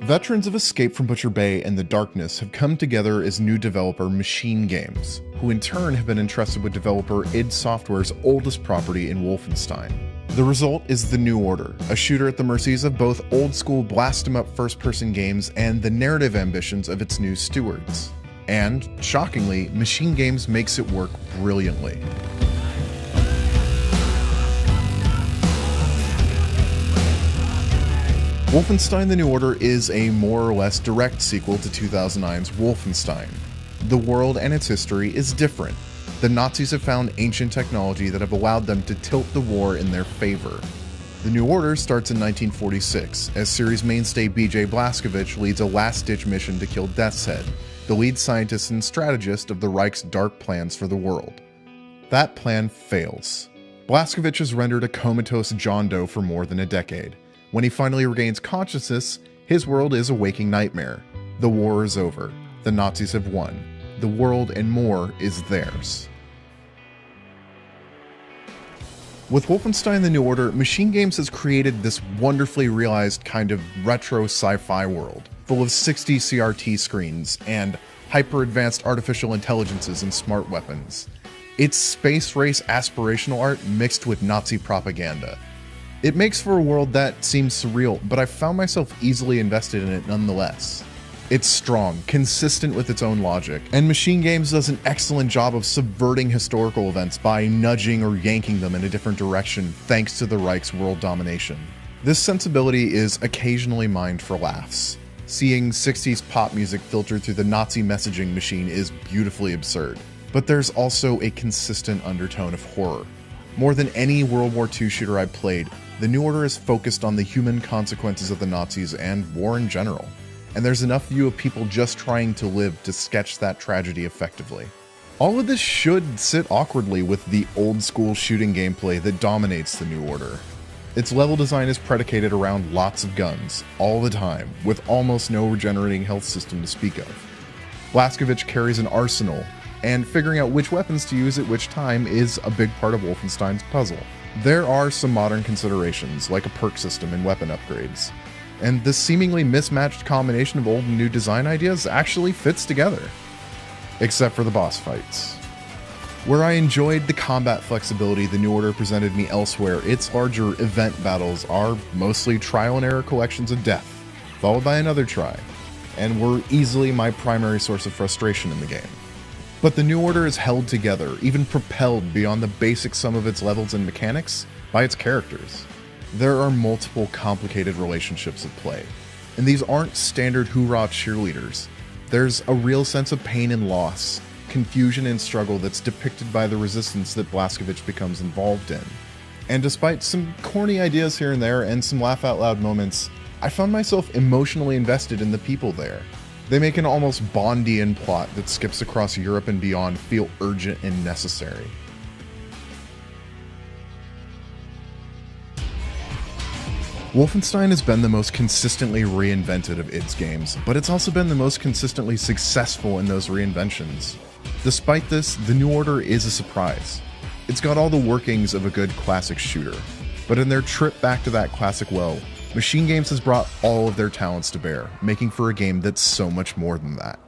Veterans of Escape from Butcher Bay and The Darkness have come together as new developer Machine Games, who in turn have been entrusted with developer id Software's oldest property in Wolfenstein. The result is The New Order, a shooter at the mercies of both old-school blast-em-up first-person games and the narrative ambitions of its new stewards. And, shockingly, Machine Games makes it work brilliantly. Wolfenstein: The New Order is a more or less direct sequel to 2009's Wolfenstein. The world and its history is different. The Nazis have found ancient technology that have allowed them to tilt the war in their favor. The New Order starts in 1946, as series mainstay BJ Blazkowicz leads a last-ditch mission to kill Death's Head, the lead scientist and strategist of the Reich's dark plans for the world. That plan fails. Blazkowicz is rendered a comatose John Doe for more than a decade. When he finally regains consciousness, his world is a waking nightmare. The war is over. The Nazis have won. The world and more is theirs. With Wolfenstein: The New Order, Machine Games has created this wonderfully realized kind of retro sci-fi world, full of 60 CRT screens and hyper-advanced artificial intelligences and smart weapons. It's space race aspirational art mixed with Nazi propaganda. It makes for a world that seems surreal, but I found myself easily invested in it nonetheless. It's strong, consistent with its own logic, and Machine Games does an excellent job of subverting historical events by nudging or yanking them in a different direction thanks to the Reich's world domination. This sensibility is occasionally mined for laughs. Seeing 60s pop music filtered through the Nazi messaging machine is beautifully absurd, but there's also a consistent undertone of horror. More than any World War II shooter I've played, The New Order is focused on the human consequences of the Nazis and war in general, and there's enough view of people just trying to live to sketch that tragedy effectively. All of this should sit awkwardly with the old-school shooting gameplay that dominates The New Order. Its level design is predicated around lots of guns, all the time, with almost no regenerating health system to speak of. Blazkowicz carries an arsenal, and figuring out which weapons to use at which time is a big part of Wolfenstein's puzzle. There are some modern considerations, like a perk system and weapon upgrades, and this seemingly mismatched combination of old and new design ideas actually fits together. Except for the boss fights. Where I enjoyed the combat flexibility The New Order presented me elsewhere, its larger event battles are mostly trial and error collections of death, followed by another try, and were easily my primary source of frustration in the game. But The New Order is held together, even propelled beyond the basic sum of its levels and mechanics, by its characters. There are multiple complicated relationships at play, and these aren't standard hoorah cheerleaders. There's a real sense of pain and loss, confusion and struggle that's depicted by the resistance that Blazkowicz becomes involved in. And despite some corny ideas here and there and some laugh-out-loud moments, I found myself emotionally invested in the people there. They make an almost Bondian plot that skips across Europe and beyond feel urgent and necessary. Wolfenstein has been the most consistently reinvented of id's games, but it's also been the most consistently successful in those reinventions. Despite this, The New Order is a surprise. It's got all the workings of a good classic shooter, but in their trip back to that classic well, Machine Games has brought all of their talents to bear, making for a game that's so much more than that.